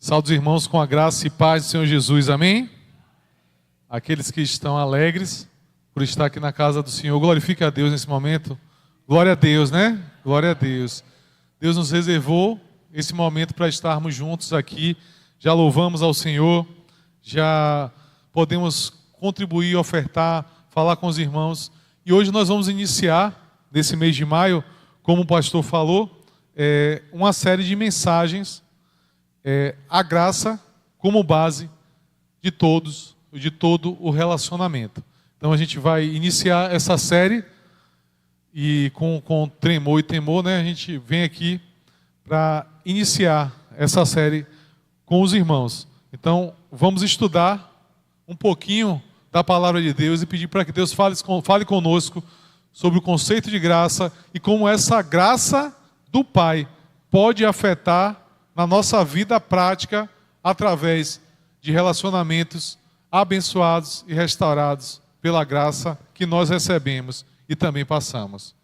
Saúde os irmãos com a graça e paz do Senhor Jesus, amém? Aqueles que estão alegres por estar aqui na casa do Senhor, glorifique a Deus nesse momento. Glória a Deus, né? Glória a Deus. Deus nos reservou esse momento para estarmos juntos aqui. Já louvamos ao Senhor, já podemos contribuir, ofertar, falar com os irmãos. E hoje nós vamos iniciar, nesse mês de maio, como o pastor falou, uma série de mensagens, a graça como base de todos, de todo o relacionamento. Então a gente vai iniciar essa série e com tremor e temor, né, a gente vem aqui para iniciar essa série com os irmãos. Então vamos estudar um pouquinho da palavra de Deus e pedir para que Deus fale conosco sobre o conceito de graça e como essa graça do Pai pode afetar na nossa vida prática através de relacionamentos abençoados e restaurados pela graça que nós recebemos e também passamos.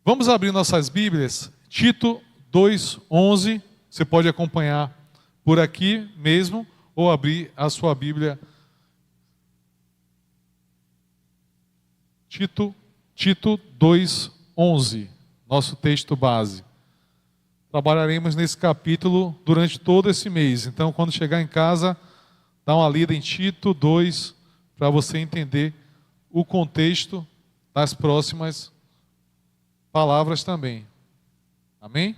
Vamos abrir nossas Bíblias, Tito 2:11, você pode acompanhar por aqui mesmo ou abrir a sua Bíblia. Tito 2:11, nosso texto base. Trabalharemos nesse capítulo durante todo esse mês. Então, quando chegar em casa, dá uma lida em Tito 2, para você entender o contexto das próximas palavras também. Amém?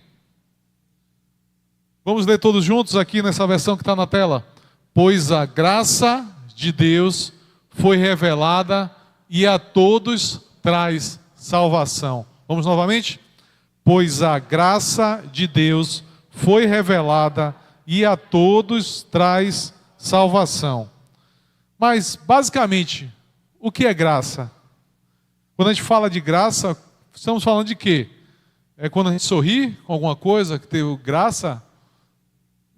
Vamos ler todos juntos aqui nessa versão que está na tela. Pois a graça de Deus foi revelada e a todos traz salvação. Vamos novamente? Pois a graça de Deus foi revelada e a todos traz salvação. Mas, basicamente, o que é graça? Quando a gente fala de graça, estamos falando de quê? É quando a gente sorri com alguma coisa que teve graça?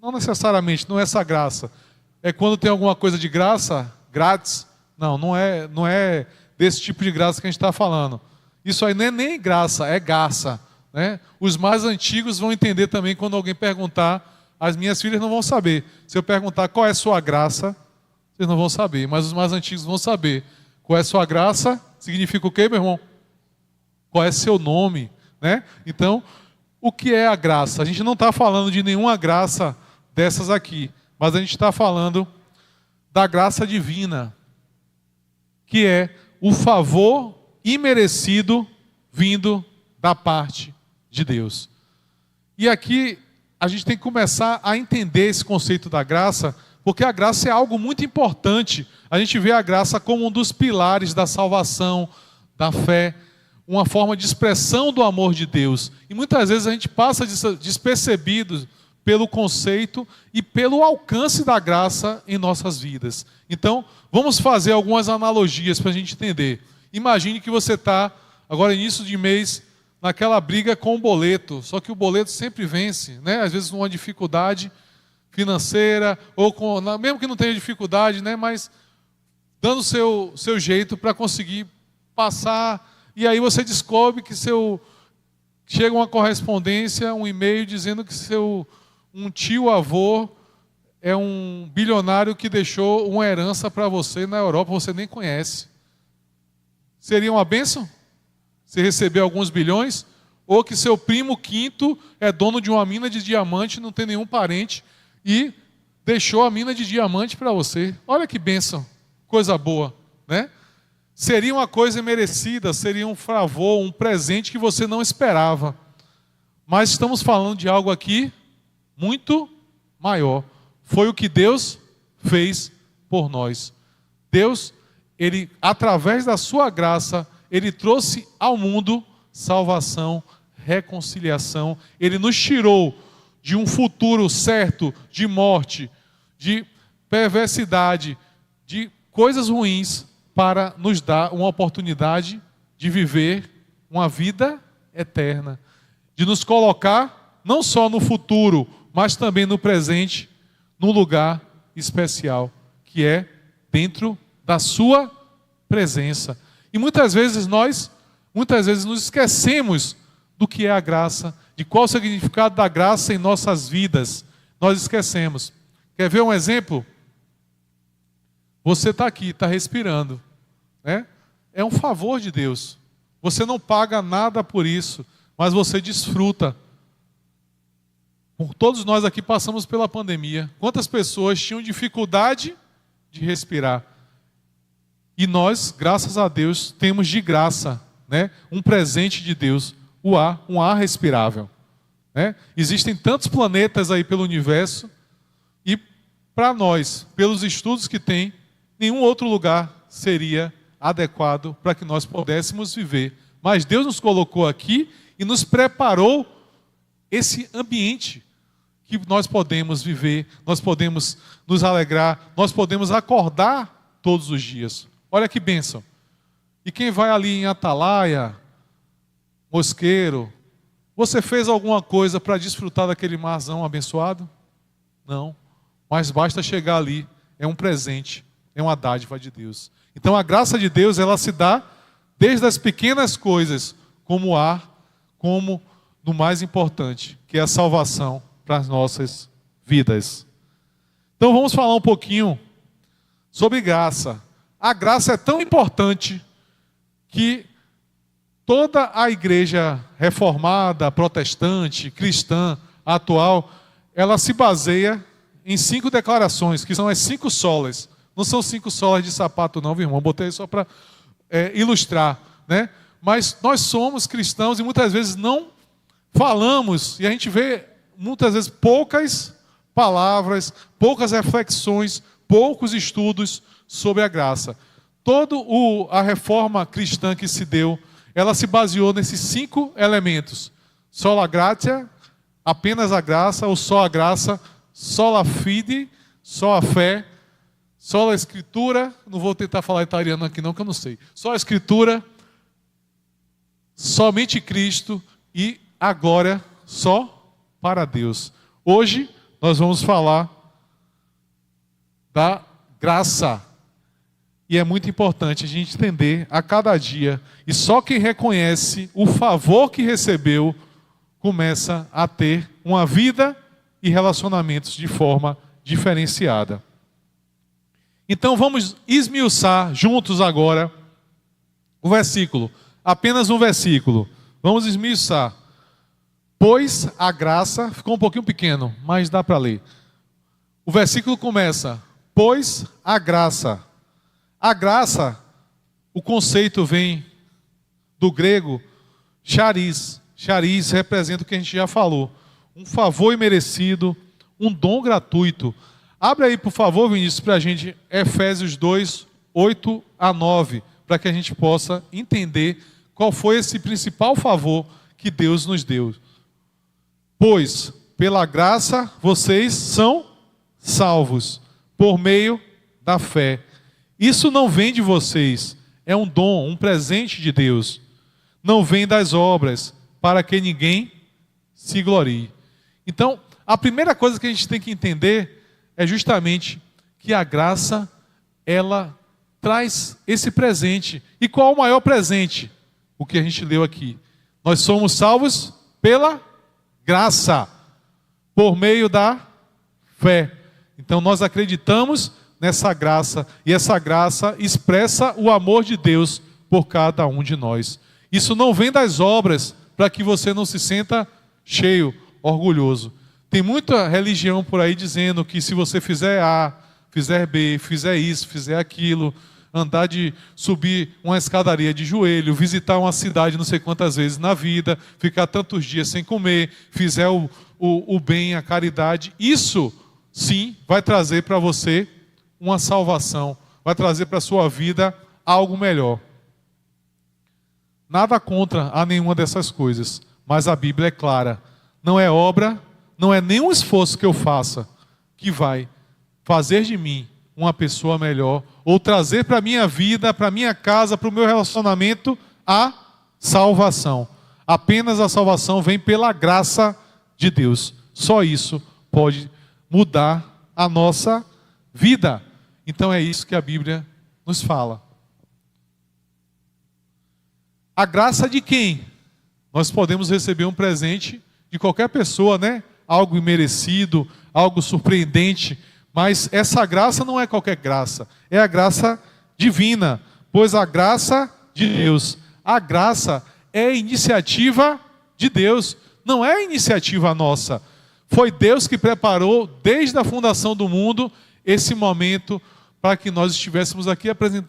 Não necessariamente, não é essa graça. É quando tem alguma coisa de graça, grátis? Não é desse tipo de graça que a gente está falando. Isso aí não é nem graça, é garça. Né? Os mais antigos vão entender também quando alguém perguntar. As minhas filhas não vão saber. Se eu perguntar qual é a sua graça, vocês não vão saber. Mas os mais antigos vão saber. Qual é a sua graça? Significa o quê, meu irmão? Qual é seu nome? Né? Então, o que é a graça? A gente não está falando de nenhuma graça dessas aqui. Mas a gente está falando da graça divina. Que é o favor imerecido vindo da parte de Deus. E aqui a gente tem que começar a entender esse conceito da graça, porque a graça é algo muito importante. A gente vê a graça como um dos pilares da salvação, da fé, uma forma de expressão do amor de Deus. E muitas vezes a gente passa despercebido pelo conceito e pelo alcance da graça em nossas vidas. Então, vamos fazer algumas analogias para a gente entender. Imagine que você está, agora início de mês, naquela briga com o boleto, só que o boleto sempre vence, né? Às vezes numa dificuldade financeira, ou mesmo que não tenha dificuldade, né? Mas dando o seu jeito para conseguir passar, e aí você descobre que chega uma correspondência, um e-mail dizendo que um tio-avô é um bilionário que deixou uma herança para você na Europa, você nem conhece. Seria uma bênção? Você receber alguns bilhões? Ou que seu primo quinto é dono de uma mina de diamante, não tem nenhum parente, e deixou a mina de diamante para você. Olha que bênção, coisa boa, né? Seria uma coisa merecida, seria um favor, um presente que você não esperava. Mas estamos falando de algo aqui muito maior. Foi o que Deus fez por nós. Deus, Ele, através da sua graça, Ele trouxe ao mundo salvação, reconciliação. Ele nos tirou de um futuro certo, de morte, de perversidade, de coisas ruins, para nos dar uma oportunidade de viver uma vida eterna. De nos colocar, não só no futuro, mas também no presente, num lugar especial, que é dentro da sua presença. E muitas vezes nos esquecemos do que é a graça, de qual é o significado da graça em nossas vidas. nós esquecemos. Quer ver um exemplo? Você está aqui, está respirando, né? É um favor de Deus. Você não paga nada por isso, mas você desfruta. Todos nós aqui passamos pela pandemia. Quantas pessoas tinham dificuldade de respirar? E nós, graças a Deus, temos de graça, né, um presente de Deus, o ar, um ar respirável. Né? Existem tantos planetas aí pelo universo e para nós, pelos estudos que tem, nenhum outro lugar seria adequado para que nós pudéssemos viver. Mas Deus nos colocou aqui e nos preparou esse ambiente que nós podemos viver, nós podemos nos alegrar, nós podemos acordar todos os dias. Olha que bênção. E quem vai ali em Atalaia, Mosqueiro, você fez alguma coisa para desfrutar daquele marzão abençoado? Não. Mas basta chegar ali, é um presente, é uma dádiva de Deus. Então a graça de Deus, ela se dá desde as pequenas coisas, como o ar, como no mais importante, que é a salvação para as nossas vidas. Então vamos falar um pouquinho sobre graça. A graça é tão importante que toda a igreja reformada, protestante, cristã, atual, ela se baseia em 5 declarações, que são as 5 solas. Não são 5 solas de sapato não, viu, irmão? Botei só para ilustrar, né? Mas nós somos cristãos e muitas vezes não falamos, e a gente vê muitas vezes poucas palavras, poucas reflexões, poucos estudos sobre a graça. Toda a reforma cristã que se deu, ela se baseou nesses 5 elementos. Sola gratia, apenas a graça, ou só a graça, sola fide, só a fé, sola escritura, não vou tentar falar italiano aqui não, que eu não sei. Só a escritura, somente Cristo e a glória só para Deus. Hoje nós vamos falar da graça. E é muito importante a gente entender a cada dia. E só quem reconhece o favor que recebeu começa a ter uma vida e relacionamentos de forma diferenciada. Então vamos esmiuçar juntos agora o versículo. Apenas um versículo. Vamos esmiuçar. Pois a graça, ficou um pouquinho pequeno, mas dá para ler. O versículo começa, pois a graça. A graça, o conceito vem do grego charis. Charis representa o que a gente já falou. Um favor imerecido, um dom gratuito. Abre aí, por favor, Vinícius, para a gente, Efésios 2, 8 a 9, para que a gente possa entender qual foi esse principal favor que Deus nos deu. Pois, pela graça, vocês são salvos, por meio da fé. Isso não vem de vocês, é um dom, um presente de Deus. Não vem das obras, para que ninguém se glorie. Então, a primeira coisa que a gente tem que entender é justamente que a graça, ela traz esse presente. E qual o maior presente? O que a gente leu aqui. Nós somos salvos pela graça, por meio da fé. Então nós acreditamos nessa graça, e essa graça expressa o amor de Deus por cada um de nós. Isso não vem das obras, para que você não se sinta cheio, orgulhoso. Tem muita religião por aí dizendo que se você fizer A, fizer B, fizer isso, fizer aquilo, andar de subir uma escadaria de joelho, visitar uma cidade não sei quantas vezes na vida, ficar tantos dias sem comer, fizer o bem, a caridade, isso sim vai trazer para você uma salvação, vai trazer para a sua vida algo melhor. Nada contra a nenhuma dessas coisas, mas a Bíblia é clara, não é obra, não é nenhum esforço que eu faça que vai fazer de mim uma pessoa melhor, ou trazer para a minha vida, para a minha casa, para o meu relacionamento, a salvação. Apenas a salvação vem pela graça de Deus. Só isso pode mudar a nossa vida. Então é isso que a Bíblia nos fala. A graça de quem? Nós podemos receber um presente de qualquer pessoa, né? algo imerecido, algo surpreendente, mas essa graça não é qualquer graça, é a graça divina, pois a graça de Deus, a graça é iniciativa de Deus, não é iniciativa nossa. Foi Deus que preparou desde a fundação do mundo esse momento para que nós estivéssemos aqui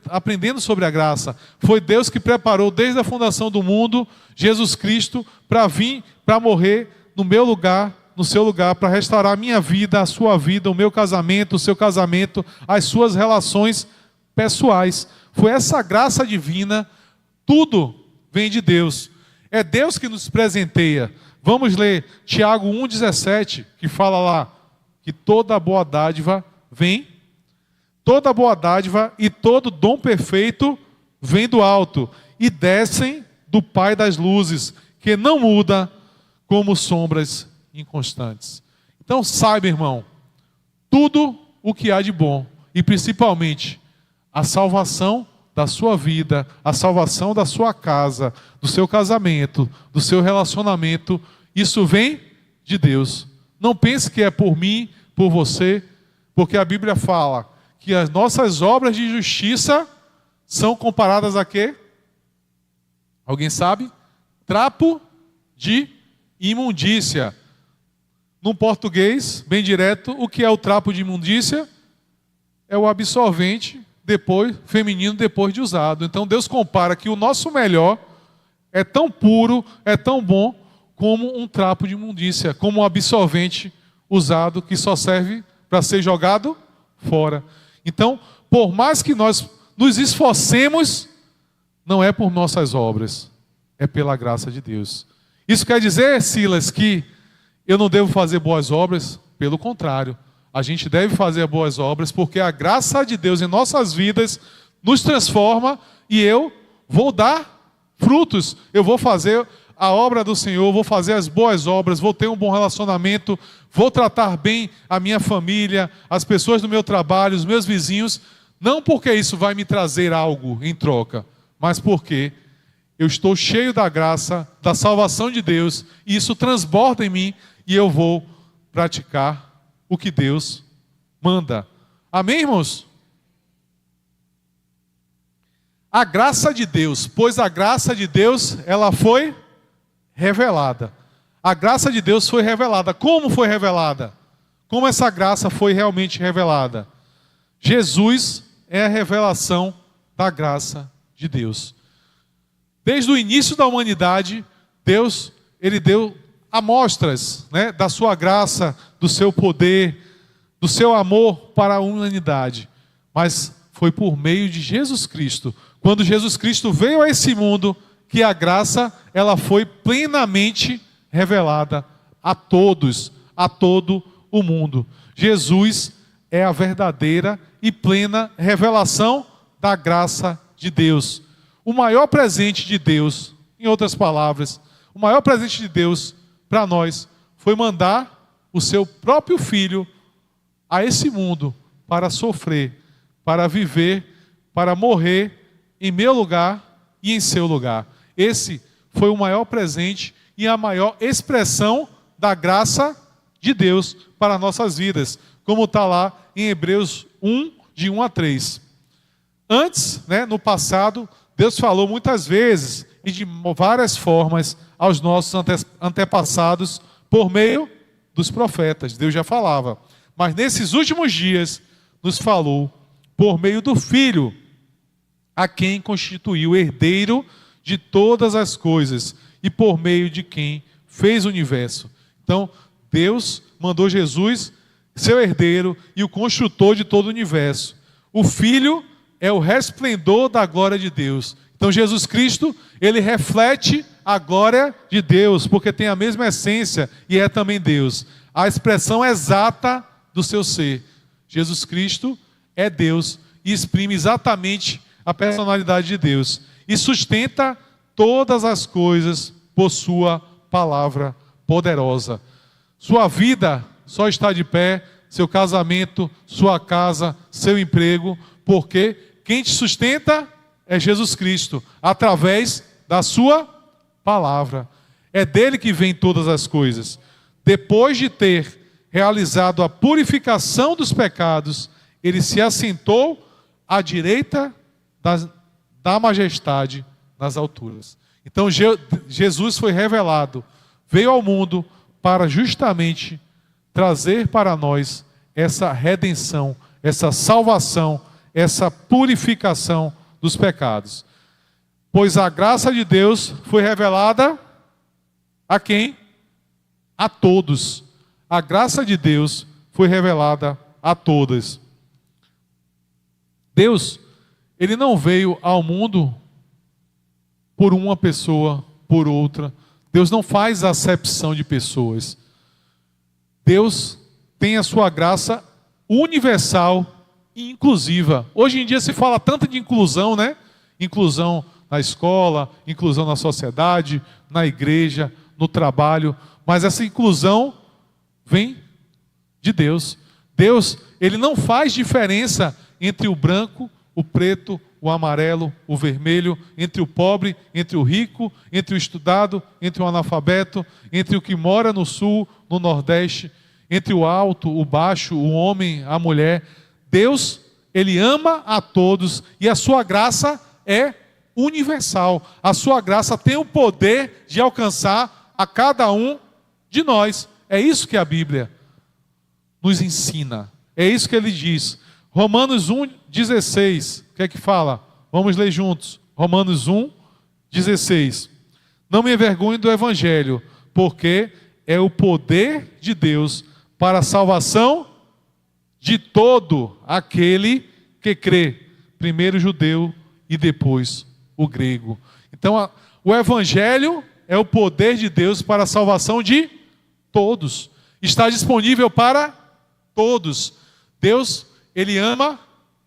aprendendo sobre a graça. Foi Deus que preparou desde a fundação do mundo Jesus Cristo para vir, para morrer no meu lugar, no seu lugar, para restaurar a minha vida, a sua vida, o meu casamento, o seu casamento, as suas relações pessoais. Foi essa graça divina, tudo vem de Deus. É Deus que nos presenteia. Vamos ler Tiago 1,17, que fala lá que toda boa dádiva vem. Toda boa dádiva e todo dom perfeito vem do alto e descem do Pai das luzes, que não muda como sombras inconstantes. Então saiba, irmão, tudo o que há de bom, e principalmente a salvação da sua vida, a salvação da sua casa, do seu casamento, do seu relacionamento, isso vem de Deus. Não pense que é por mim, por você, porque a Bíblia fala que as nossas obras de justiça são comparadas a quê? Alguém sabe? Trapo de imundícia. No português, bem direto, o que é o trapo de imundícia? É o absorvente feminino depois de usado. Então Deus compara que o nosso melhor é tão puro, é tão bom como um trapo de imundícia, como um absorvente usado que só serve para ser jogado fora. Então, por mais que nós nos esforcemos, não é por nossas obras, é pela graça de Deus. Isso quer dizer, Silas, que eu não devo fazer boas obras? Pelo contrário, a gente deve fazer boas obras, porque a graça de Deus em nossas vidas nos transforma e eu vou dar frutos. Eu vou fazer a obra do Senhor, vou fazer as boas obras, vou ter um bom relacionamento, vou tratar bem a minha família, as pessoas do meu trabalho, os meus vizinhos, não porque isso vai me trazer algo em troca, mas porque eu estou cheio da graça, da salvação de Deus, e isso transborda em mim, e eu vou praticar o que Deus manda. Amém, irmãos? A graça de Deus, pois a graça de Deus, ela foi revelada. A graça de Deus foi revelada. Como foi revelada? Como essa graça foi realmente revelada? Jesus é a revelação da graça de Deus. Desde o início da humanidade, Deus, ele deu amostras, né, da sua graça, do seu poder, do seu amor para a humanidade. Mas foi por meio de Jesus Cristo. Quando Jesus Cristo veio a esse mundo, que a graça, ela foi plenamente revelada a todos, a todo o mundo. Jesus é a verdadeira e plena revelação da graça de Deus. O maior presente de Deus, em outras palavras, o maior presente de Deus para nós foi mandar o seu próprio Filho a esse mundo para sofrer, para viver, para morrer em meu lugar e em seu lugar. Esse foi o maior presente e a maior expressão da graça de Deus para nossas vidas, como está lá em Hebreus 1, de 1 a 3. Antes, né, no passado, Deus falou muitas vezes e de várias formas aos nossos antepassados por meio dos profetas. Deus já falava. Mas nesses últimos dias nos falou por meio do Filho, a quem constituiu herdeiro de todas as coisas e por meio de quem fez o universo. Então, Deus mandou Jesus, seu herdeiro e o construtor de todo o universo. O Filho é o resplendor da glória de Deus. Então Jesus Cristo, ele reflete a glória de Deus, porque tem a mesma essência e é também Deus. A expressão exata do seu ser. Jesus Cristo é Deus e exprime exatamente a personalidade de Deus. E sustenta todas as coisas por sua palavra poderosa. Sua vida só está de pé, seu casamento, sua casa, seu emprego, porque quem te sustenta é Jesus Cristo, através da sua palavra. É dele que vem todas as coisas. depois de ter realizado a purificação dos pecados, ele se assentou à direita da majestade nas alturas. Então Jesus foi revelado, veio ao mundo para justamente trazer para nós essa redenção, essa salvação, essa purificação dos pecados. Pois a graça de Deus foi revelada a quem? A todos. A graça de Deus foi revelada a todas. Deus, ele não veio ao mundo por uma pessoa, por outra. Deus não faz acepção de pessoas. Deus tem a sua graça universal e inclusiva. Hoje em dia se fala tanto de inclusão, né? Inclusão na escola, inclusão na sociedade, na igreja, no trabalho. Mas essa inclusão vem de Deus. Deus, ele não faz diferença entre o branco, o preto, o amarelo, o vermelho, entre o pobre, entre o rico, entre o estudado, entre o analfabeto, entre o que mora no sul, no nordeste, entre o alto, o baixo, o homem, a mulher. Deus, ele ama a todos e a sua graça é universal. A sua graça tem o poder de alcançar a cada um de nós. É isso que a Bíblia nos ensina. É isso que ele diz. Romanos 1,16. O que é que fala? Vamos ler juntos. Romanos 1,16. Não me envergonhe do Evangelho, porque é o poder de Deus para a salvação de todo aquele que crê. Primeiro o judeu e depois o grego. Então, o Evangelho é o poder de Deus para a salvação de todos. Está disponível para todos. Deus, ele ama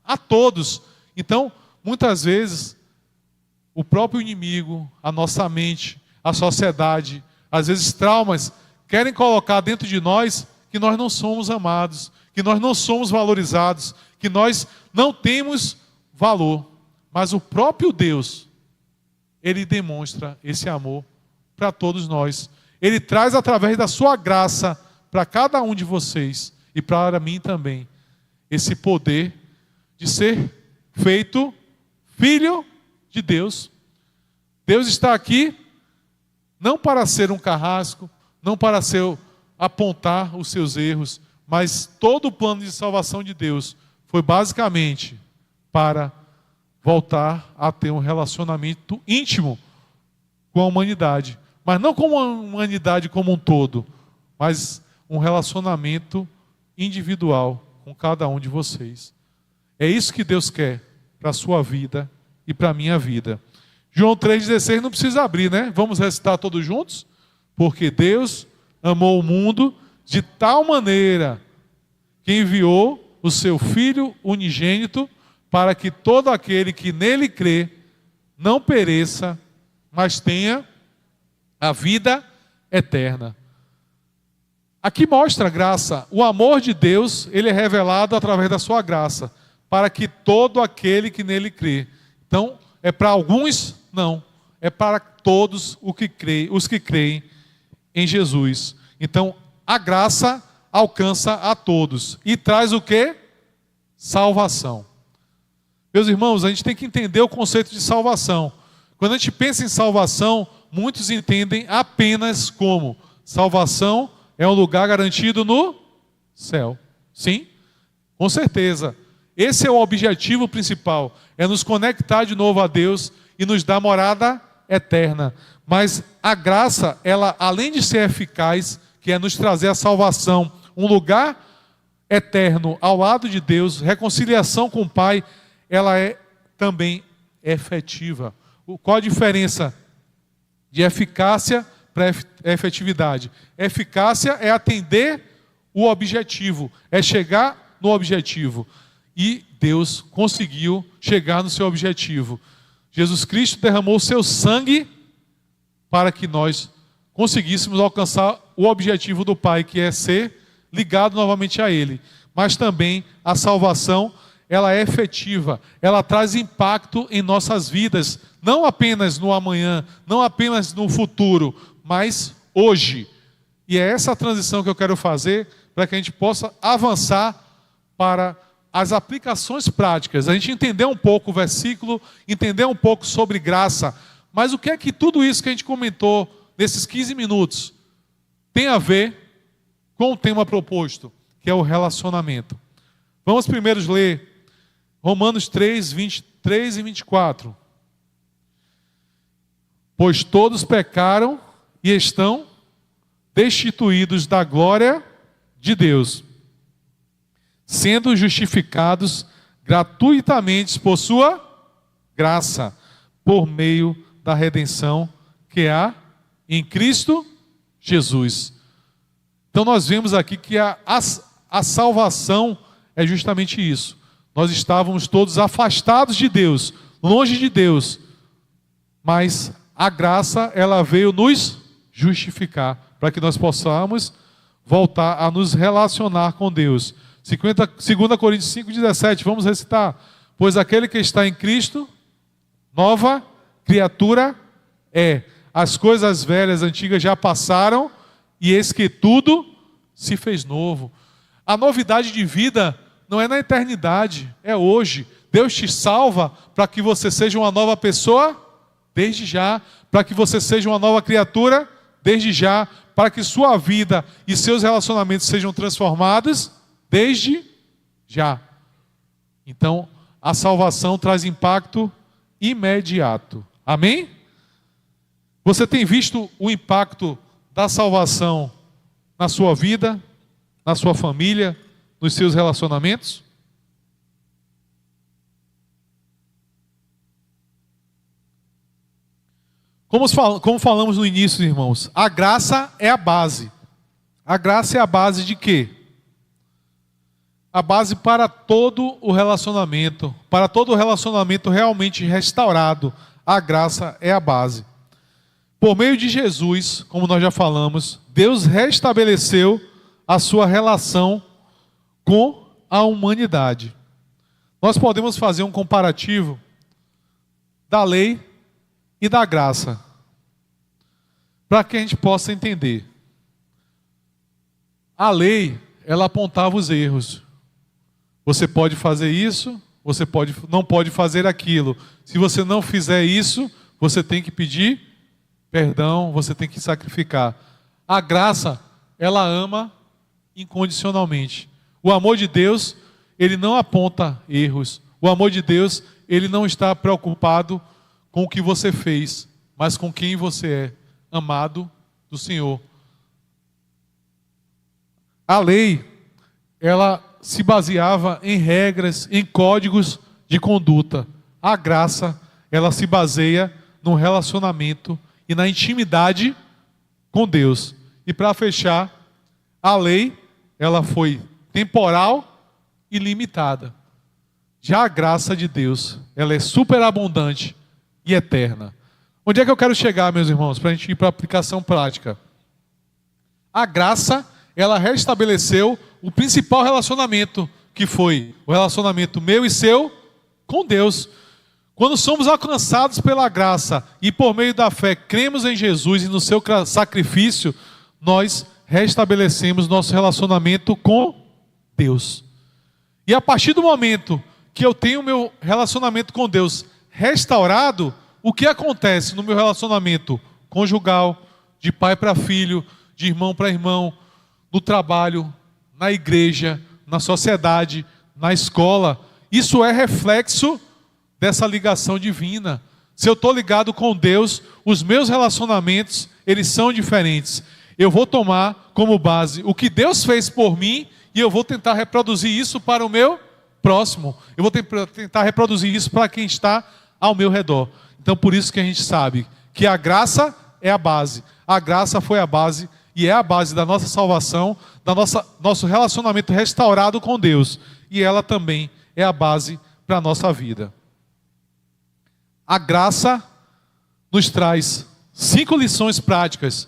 a todos. Então, muitas vezes, o próprio inimigo, a nossa mente, a sociedade, às vezes traumas, querem colocar dentro de nós que nós não somos amados, que nós não somos valorizados, que nós não temos valor. Mas o próprio Deus, ele demonstra esse amor para todos nós. Ele traz através da sua graça para cada um de vocês e para mim também esse poder de ser feito filho de Deus. Deus está aqui não para ser um carrasco, não para apontar os seus erros, mas todo o plano de salvação de Deus foi basicamente para voltar a ter um relacionamento íntimo com a humanidade. Mas não com a humanidade como um todo, mas um relacionamento individual com cada um de vocês. É isso que Deus quer para a sua vida e para a minha vida. João 3,16 não precisa abrir, né? Vamos recitar todos juntos? Porque Deus amou o mundo de tal maneira que enviou o seu Filho unigênito para que todo aquele que nele crê não pereça, mas tenha a vida eterna. Aqui mostra a graça. O amor de Deus, ele é revelado através da sua graça, para que todo aquele que nele crê. Então, é para alguns? Não. É para todos os que creem em Jesus. Então, a graça alcança a todos. E traz o quê? Salvação. Meus irmãos, a gente tem que entender o conceito de salvação. Quando a gente pensa em salvação, muitos entendem apenas como salvação é um lugar garantido no céu. Sim, com certeza. Esse é o objetivo principal, é nos conectar de novo a Deus e nos dar morada eterna. Mas a graça, ela, além de ser eficaz, que é nos trazer a salvação, um lugar eterno ao lado de Deus, reconciliação com o Pai, ela é também efetiva. Qual a diferença de eficácia para efetividade? Eficácia é atender o objetivo, é chegar no objetivo. E Deus conseguiu chegar no seu objetivo. Jesus Cristo derramou o seu sangue para que nós conseguíssemos alcançar o objetivo do Pai, que é ser ligado novamente a Ele. Mas também a salvação, ela é efetiva, ela traz impacto em nossas vidas, não apenas no amanhã, não apenas no futuro, mas hoje. E é essa transição que eu quero fazer para que a gente possa avançar para as aplicações práticas. A gente entender um pouco o versículo, entender um pouco sobre graça. Mas o que é que tudo isso que a gente comentou nesses 15 minutos tem a ver com o tema proposto, que é o relacionamento? Vamos primeiro ler Romanos 3, 23 e 24. Pois todos pecaram e estão destituídos da glória de Deus, sendo justificados gratuitamente por sua graça, por meio da redenção que há em Cristo Jesus. Então nós vemos aqui que a salvação é justamente isso. Nós estávamos todos afastados de Deus, longe de Deus, mas a graça, ela veio nos justificar, para que nós possamos voltar a nos relacionar com Deus. 2 Coríntios 5,17, vamos recitar. Pois aquele que está em Cristo, nova criatura é. As coisas velhas, antigas já passaram, e eis que tudo se fez novo. A novidade de vida não é na eternidade, é hoje. Deus te salva para que você seja uma nova pessoa, desde já. Para que você seja uma nova criatura, desde já. Para que sua vida e seus relacionamentos sejam transformados, desde já. Então, a salvação traz impacto imediato. Amém? Você tem visto o impacto da salvação na sua vida, na sua família, nos seus relacionamentos? Como falamos no início, irmãos, a graça é a base. A graça é a base de quê? A base para todo o relacionamento. Para todo o relacionamento realmente restaurado, a graça é a base. Por meio de Jesus, como nós já falamos, Deus restabeleceu a sua relação com a humanidade. Nós podemos fazer um comparativo da lei e da graça, para que a gente possa entender. A lei, ela apontava os erros. Você pode fazer isso, você não pode fazer aquilo. Se você não fizer isso, você tem que pedir perdão, você tem que sacrificar. A graça, ela ama incondicionalmente. O amor de Deus, ele não aponta erros. O amor de Deus, ele não está preocupado com o que você fez, mas com quem você é, amado do Senhor. A lei, ela se baseava em regras, em códigos de conduta. A graça, ela se baseia no relacionamento e na intimidade com Deus. E para fechar, a lei, ela foi temporal e limitada. Já a graça de Deus, ela é superabundante e eterna. Onde é que eu quero chegar, meus irmãos, para a gente ir para a aplicação prática? A graça, ela restabeleceu o principal relacionamento, que foi o relacionamento meu e seu com Deus. Quando somos alcançados pela graça e por meio da fé cremos em Jesus e no seu sacrifício, nós restabelecemos nosso relacionamento com Deus. E a partir do momento que eu tenho meu relacionamento com Deus restaurado, o que acontece no meu relacionamento conjugal, de pai para filho, de irmão para irmão, no trabalho, na igreja, na sociedade, na escola? Isso é reflexo dessa ligação divina. Se eu estou ligado com Deus, os meus relacionamentos, eles são diferentes. Eu vou tomar como base o que Deus fez por mim e eu vou tentar reproduzir isso para o meu próximo. Eu vou tentar reproduzir isso para quem está ao meu redor. Então, por isso que a gente sabe que a graça é a base. A graça foi a base e é a base da nossa salvação, nosso relacionamento restaurado com Deus. E ela também é a base para a nossa vida. A graça nos traz 5 lições práticas.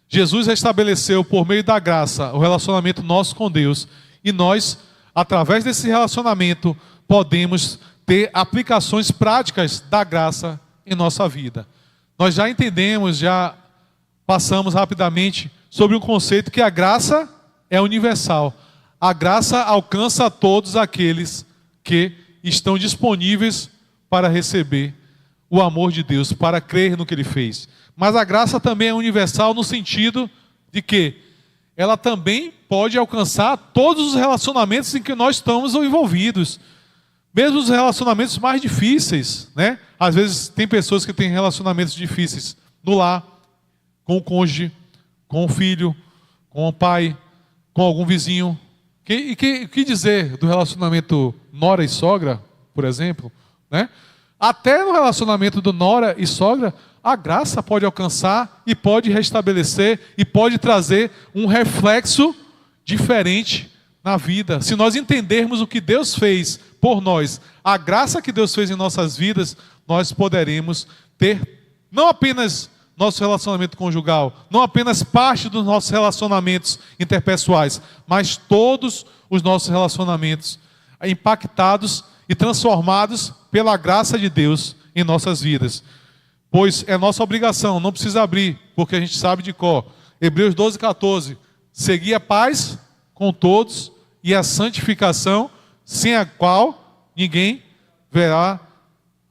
Jesus estabeleceu por meio da graça o relacionamento nosso com Deus. E nós, através desse relacionamento, podemos ter aplicações práticas da graça em nossa vida. Nós já entendemos, já passamos rapidamente sobre um conceito que a graça é universal. A graça alcança a todos aqueles que estão disponíveis para receber o amor de Deus, para crer no que Ele fez. Mas a graça também é universal no sentido de que ela também pode alcançar todos os relacionamentos em que nós estamos envolvidos. Mesmo os relacionamentos mais difíceis, né? Às vezes tem pessoas que têm relacionamentos difíceis no lar, com o cônjuge, com o filho, com o pai, com algum vizinho. O que dizer do relacionamento nora e sogra, por exemplo, né? Até no relacionamento do nora e sogra, a graça pode alcançar e pode restabelecer e pode trazer um reflexo diferente na vida. Se nós entendermos o que Deus fez por nós, a graça que Deus fez em nossas vidas, nós poderemos ter não apenas nosso relacionamento conjugal, não apenas parte dos nossos relacionamentos interpessoais, mas todos os nossos relacionamentos impactados e transformados pela graça de Deus em nossas vidas. Pois é nossa obrigação, não precisa abrir, porque a gente sabe de cor. Hebreus 12:14. Seguir a paz com todos e a santificação, sem a qual ninguém verá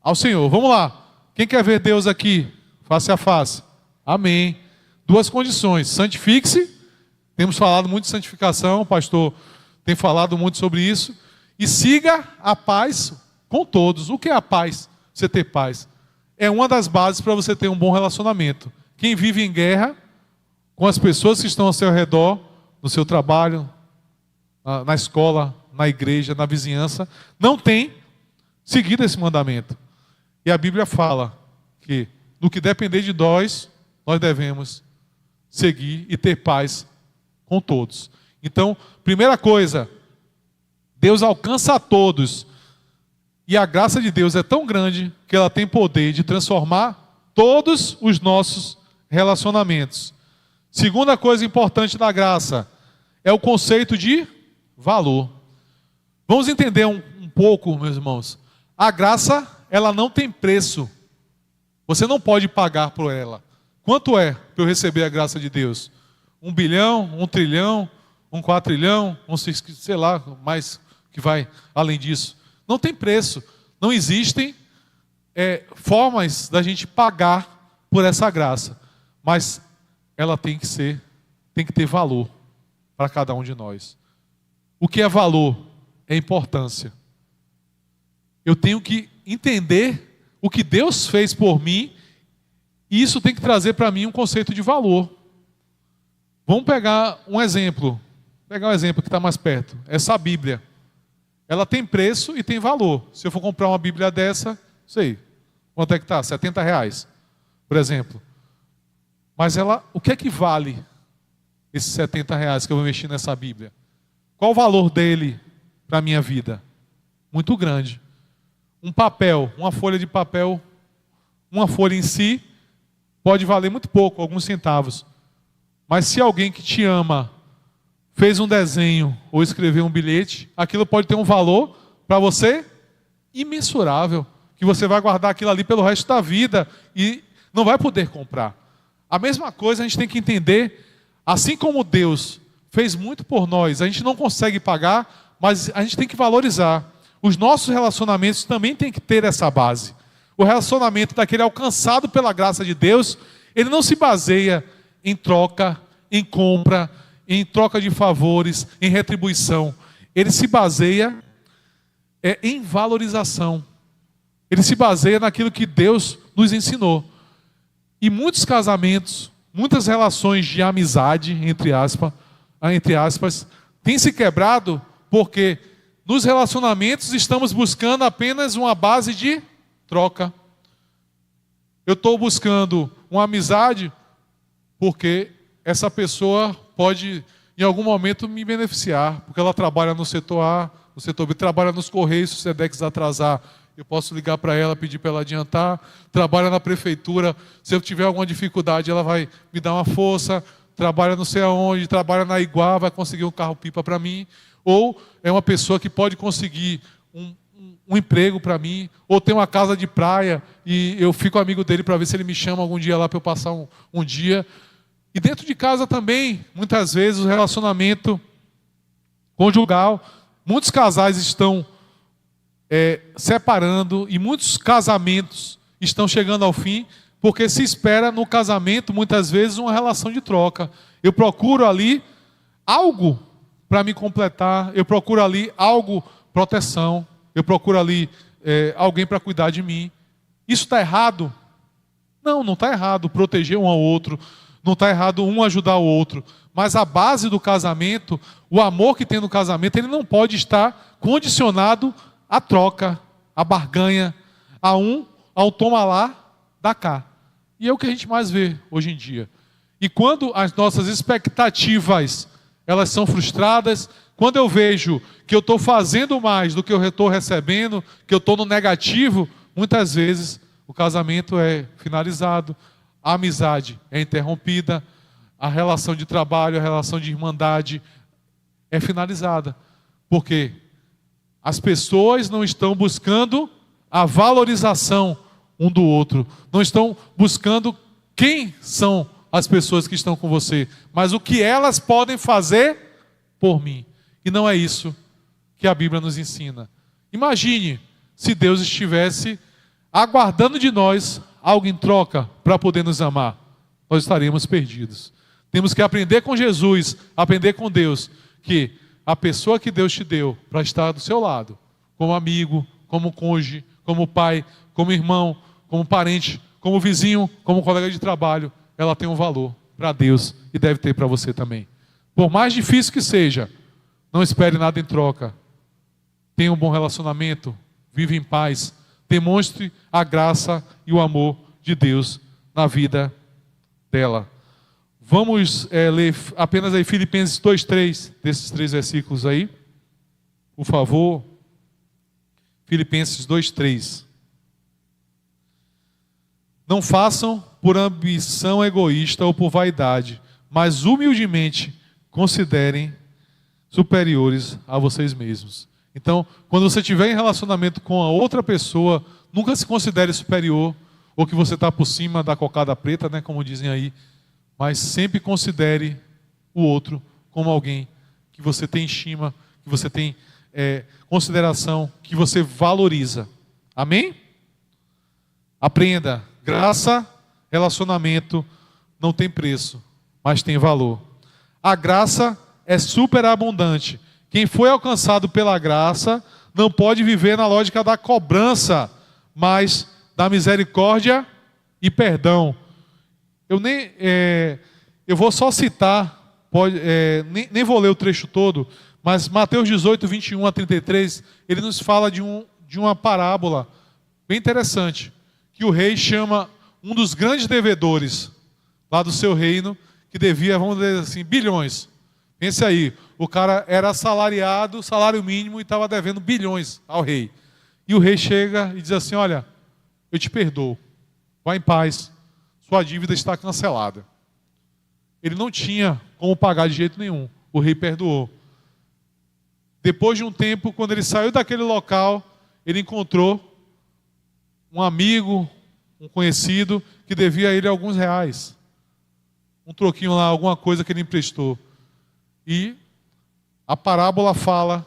ao Senhor. Vamos lá. Quem quer ver Deus aqui, face a face? Amém. Duas condições. Santifique-se. Temos falado muito de santificação, o pastor tem falado muito sobre isso. E siga a paz com todos. O que é a paz? Você ter paz. É uma das bases para você ter um bom relacionamento. Quem vive em guerra com as pessoas que estão ao seu redor, no seu trabalho, na escola, na igreja, na vizinhança, não tem seguido esse mandamento. E a Bíblia fala que no que depender de nós, nós devemos seguir e ter paz com todos. Então, primeira coisa, Deus alcança a todos. E a graça de Deus é tão grande que ela tem poder de transformar todos os nossos relacionamentos. Segunda coisa importante da graça é o conceito de valor. Vamos entender um pouco, meus irmãos. A graça, ela não tem preço. Você não pode pagar por ela. Quanto é para eu receber a graça de Deus? 1 bilhão, 1 trilhão, 1 quatrilhão, sei lá, mais que vai além disso. Não tem preço. Não existem formas da gente pagar por essa graça. Mas ela tem que ter valor para cada um de nós. O que é valor? É importância. Eu tenho que entender o que Deus fez por mim, e isso tem que trazer para mim um conceito de valor. Vamos pegar um exemplo. Pegar um exemplo que está mais perto. Essa Bíblia. Ela tem preço e tem valor. Se eu for comprar uma Bíblia dessa, sei, quanto é que está? R$70, por exemplo. Mas o que é que vale esses R$70 que eu vou investir nessa Bíblia? Qual o valor dele para a minha vida? Muito grande. Um papel, uma folha de papel, uma folha em si, pode valer muito pouco, alguns centavos. Mas se alguém que te ama fez um desenho ou escreveu um bilhete, aquilo pode ter um valor para você imensurável, que você vai guardar aquilo ali pelo resto da vida e não vai poder comprar. A mesma coisa a gente tem que entender, assim como Deus fez muito por nós, a gente não consegue pagar, mas a gente tem que valorizar. Os nossos relacionamentos também têm que ter essa base. O relacionamento daquele alcançado pela graça de Deus, ele não se baseia em troca, em compra, em troca de favores, em retribuição. Ele se baseia em valorização. Ele se baseia naquilo que Deus nos ensinou. E muitos casamentos, muitas relações de amizade, entre aspas, têm se quebrado porque nos relacionamentos estamos buscando apenas uma base de troca. Eu estou buscando uma amizade porque essa pessoa pode, em algum momento, me beneficiar, porque ela trabalha no setor A, no setor B, trabalha nos Correios, se o Sedex atrasar, eu posso ligar para ela, pedir para ela adiantar, trabalha na prefeitura, se eu tiver alguma dificuldade, ela vai me dar uma força, trabalha não sei aonde, trabalha na Iguá, vai conseguir um carro-pipa para mim, ou é uma pessoa que pode conseguir um emprego para mim, ou tem uma casa de praia, e eu fico amigo dele para ver se ele me chama algum dia lá para eu passar um dia. E dentro de casa também, muitas vezes, o relacionamento conjugal, muitos casais estão separando e muitos casamentos estão chegando ao fim, porque se espera no casamento, muitas vezes, uma relação de troca. Eu procuro ali algo para me completar, eu procuro ali algo, proteção, eu procuro ali alguém para cuidar de mim. Isso está errado? Não, não está errado proteger um ao outro, não está errado um ajudar o outro, mas a base do casamento, o amor que tem no casamento, ele não pode estar condicionado à troca, à barganha, ao toma lá, dá cá. E é o que a gente mais vê hoje em dia. E quando as nossas expectativas, elas são frustradas, quando eu vejo que eu estou fazendo mais do que eu estou recebendo, que eu estou no negativo, muitas vezes o casamento é finalizado, a amizade é interrompida, a relação de trabalho, a relação de irmandade é finalizada. Por quê? As pessoas não estão buscando a valorização um do outro, não estão buscando quem são as pessoas que estão com você, mas o que elas podem fazer por mim. E não é isso que a Bíblia nos ensina. Imagine se Deus estivesse aguardando de nós algo em troca para poder nos amar. Nós estaremos perdidos. Temos que aprender com Jesus, aprender com Deus, que a pessoa que Deus te deu para estar do seu lado, como amigo, como cônjuge, como pai, como irmão, como parente, como vizinho, como colega de trabalho, ela tem um valor para Deus e deve ter para você também. Por mais difícil que seja, não espere nada em troca. Tenha um bom relacionamento, vive em paz, demonstre a graça e o amor de Deus na vida dela. Vamos ler apenas aí Filipenses 2:3, desses 3 versículos aí. Por favor. Filipenses 2:3. Não façam por ambição egoísta ou por vaidade, mas humildemente considerem superiores a vocês mesmos. Então, quando você estiver em relacionamento com a outra pessoa, nunca se considere superior, ou que você está por cima da cocada preta, né, como dizem aí, mas sempre considere o outro como alguém que você tem estima, que você tem consideração, que você valoriza. Amém? Aprenda, graça, relacionamento não tem preço, mas tem valor. A graça é superabundante. Quem foi alcançado pela graça não pode viver na lógica da cobrança, mas da misericórdia e perdão. Eu vou só citar, nem vou ler o trecho todo, mas Mateus 18, 21 a 33, ele nos fala de uma parábola bem interessante, que o rei chama um dos grandes devedores lá do seu reino, que devia, vamos dizer assim, bilhões. Pense aí, o cara era assalariado, salário mínimo, e estava devendo bilhões ao rei. E o rei chega e diz assim: olha, eu te perdoo, vá em paz, sua dívida está cancelada. Ele não tinha como pagar de jeito nenhum, o rei perdoou. Depois de um tempo, quando ele saiu daquele local, ele encontrou um amigo, um conhecido, que devia a ele alguns reais. Um troquinho lá, alguma coisa que ele emprestou. E a parábola fala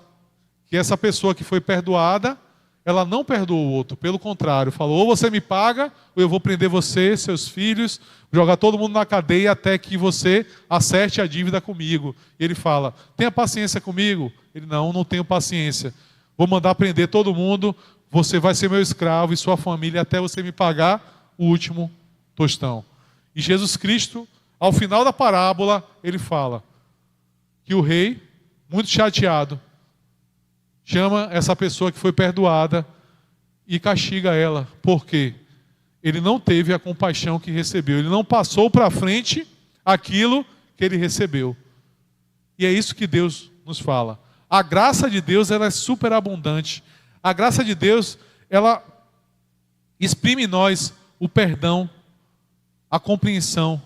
que essa pessoa que foi perdoada, ela não perdoou o outro, pelo contrário, falou: ou você me paga, ou eu vou prender você, seus filhos, jogar todo mundo na cadeia até que você acerte a dívida comigo. E ele fala: tenha paciência comigo. Ele: não tenho paciência. Vou mandar prender todo mundo, você vai ser meu escravo e sua família até você me pagar o último tostão. E Jesus Cristo, ao final da parábola, ele fala que o rei, muito chateado, chama essa pessoa que foi perdoada e castiga ela. Por quê? Ele não teve a compaixão que recebeu. Ele não passou para frente aquilo que ele recebeu. E é isso que Deus nos fala. A graça de Deus, ela é superabundante. A graça de Deus, ela exprime em nós o perdão, a compreensão,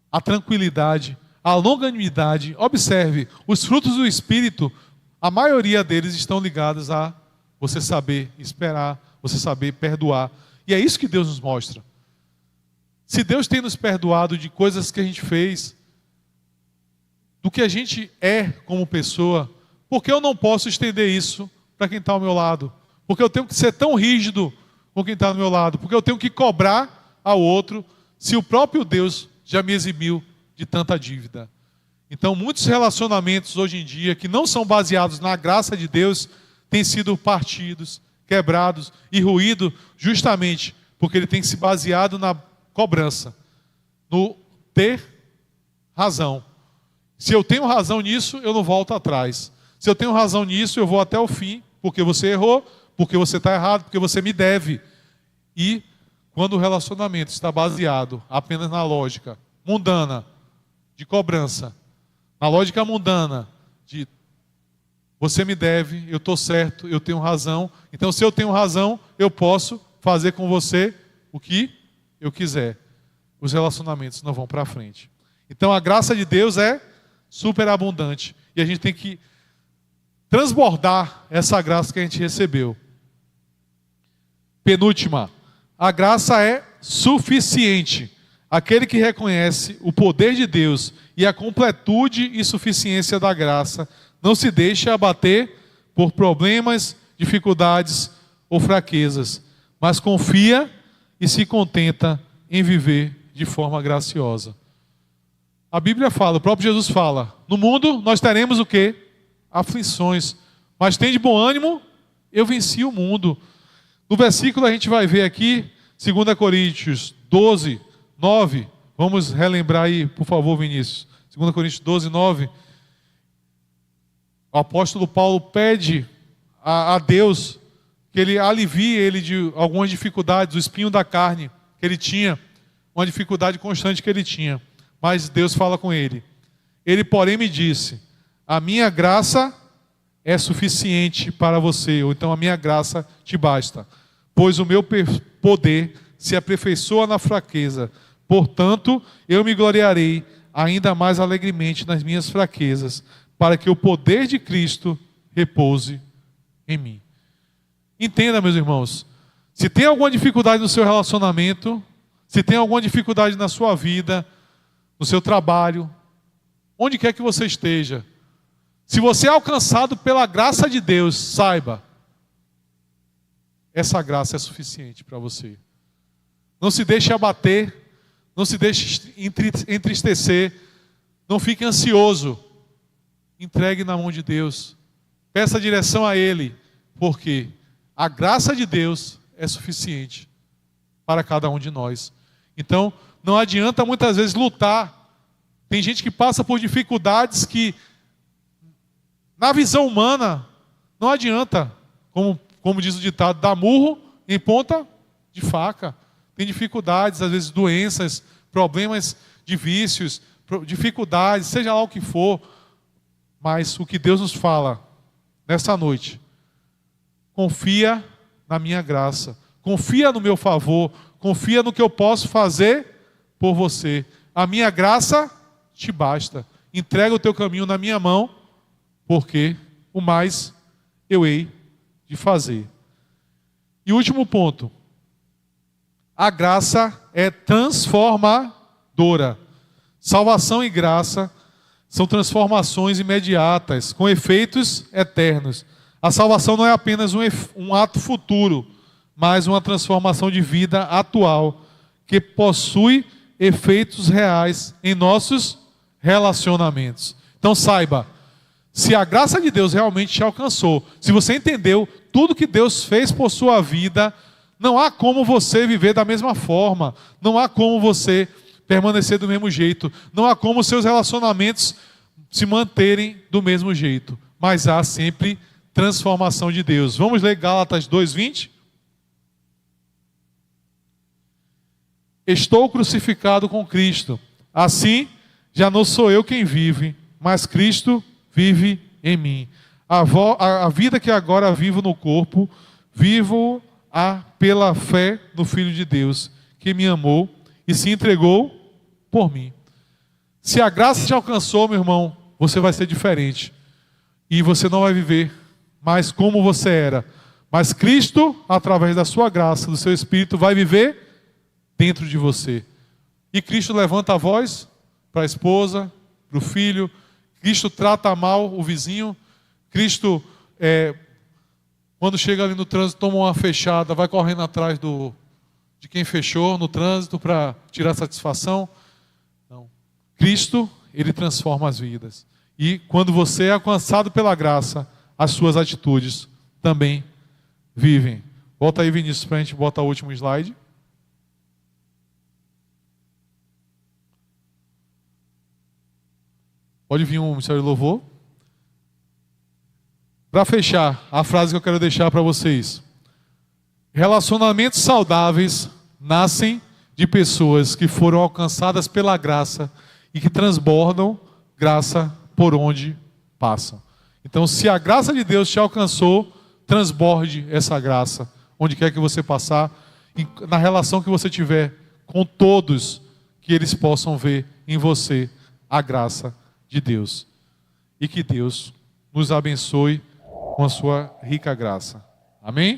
a tranquilidade, a longanimidade. Observe, os frutos do Espírito, a maioria deles estão ligados a você saber esperar, você saber perdoar. E é isso que Deus nos mostra. Se Deus tem nos perdoado de coisas que a gente fez, do que a gente é como pessoa, por que eu não posso estender isso para quem está ao meu lado? Porque eu tenho que ser tão rígido com quem está ao meu lado? Porque eu tenho que cobrar ao outro, se o próprio Deus já me eximiu de tanta dívida? Então, muitos relacionamentos hoje em dia, que não são baseados na graça de Deus, têm sido partidos, quebrados e ruídos, justamente porque ele tem se baseado na cobrança, no ter razão. Se eu tenho razão nisso, eu não volto atrás. Se eu tenho razão nisso, eu vou até o fim, porque você errou, porque você está errado, porque você me deve. E quando o relacionamento está baseado apenas na lógica mundana de cobrança, na lógica mundana de você me deve, eu estou certo, eu tenho razão, então se eu tenho razão, eu posso fazer com você o que eu quiser. Os relacionamentos não vão para frente. Então a graça de Deus é superabundante e a gente tem que transbordar essa graça que a gente recebeu. Penúltima, a graça é suficiente. Aquele que reconhece o poder de Deus e a completude e suficiência da graça não se deixa abater por problemas, dificuldades ou fraquezas, mas confia e se contenta em viver de forma graciosa. A Bíblia fala, o próprio Jesus fala, no mundo nós teremos o quê? Aflições, mas tem de bom ânimo, eu venci o mundo. No versículo a gente vai ver aqui, 2 Coríntios 12, 9, vamos relembrar aí, por favor, Vinícius. 2 Coríntios 12, 9. O apóstolo Paulo pede a Deus que ele alivie ele de algumas dificuldades, o espinho da carne que ele tinha, uma dificuldade constante que ele tinha. Mas Deus fala com ele. Ele, porém, me disse, a minha graça é suficiente para você, ou então a minha graça te basta, pois o meu poder se aperfeiçoa na fraqueza. Portanto, eu me gloriarei ainda mais alegremente nas minhas fraquezas, para que o poder de Cristo repouse em mim. Entenda, meus irmãos, se tem alguma dificuldade no seu relacionamento, se tem alguma dificuldade na sua vida, no seu trabalho, onde quer que você esteja, se você é alcançado pela graça de Deus, saiba, essa graça é suficiente para você. Não se deixe abater, não se deixe entristecer, não fique ansioso. Entregue na mão de Deus, peça direção a Ele, porque a graça de Deus é suficiente para cada um de nós. Então, não adianta muitas vezes lutar. Tem gente que passa por dificuldades que, na visão humana, não adianta, como diz o ditado, dar murro em ponta de faca. Tem dificuldades, às vezes doenças, problemas de vícios, dificuldades, seja lá o que for. Mas o que Deus nos fala nessa noite, confia na minha graça, confia no meu favor, confia no que eu posso fazer por você. A minha graça te basta. Entrega o teu caminho na minha mão, porque o mais eu hei de fazer. E último ponto, a graça é transformadora. Salvação e graça são transformações imediatas, com efeitos eternos. A salvação não é apenas um ato futuro, mas uma transformação de vida atual, que possui efeitos reais em nossos relacionamentos. Então saiba, se a graça de Deus realmente te alcançou, se você entendeu tudo que Deus fez por sua vida, não há como você viver da mesma forma, não há como você permanecer do mesmo jeito, não há como seus relacionamentos se manterem do mesmo jeito, mas há sempre transformação de Deus. Vamos ler Gálatas 2:20? Estou crucificado com Cristo, assim já não sou eu quem vive, mas Cristo vive em mim. A vida que agora vivo no corpo, vivo-a pela fé no Filho de Deus, que me amou e se entregou por mim. Se a graça te alcançou, meu irmão, você vai ser diferente. E você não vai viver mais como você era. Mas Cristo, através da sua graça, do seu Espírito, vai viver dentro de você. E Cristo levanta a voz para a esposa, para o filho. Cristo trata mal o vizinho. Cristo, quando chega ali no trânsito, toma uma fechada, vai correndo atrás de quem fechou no trânsito para tirar satisfação. Não. Cristo, ele transforma as vidas. E quando você é alcançado pela graça, as suas atitudes também vivem. Volta aí, Vinícius, para a gente botar o último slide. Pode vir um ministério de louvor. Para fechar, a frase que eu quero deixar para vocês. Relacionamentos saudáveis nascem de pessoas que foram alcançadas pela graça e que transbordam graça por onde passam. Então, se a graça de Deus te alcançou, transborde essa graça onde quer que você passar, na relação que você tiver com todos, que eles possam ver em você a graça de Deus. E que Deus nos abençoe com a sua rica graça. Amém?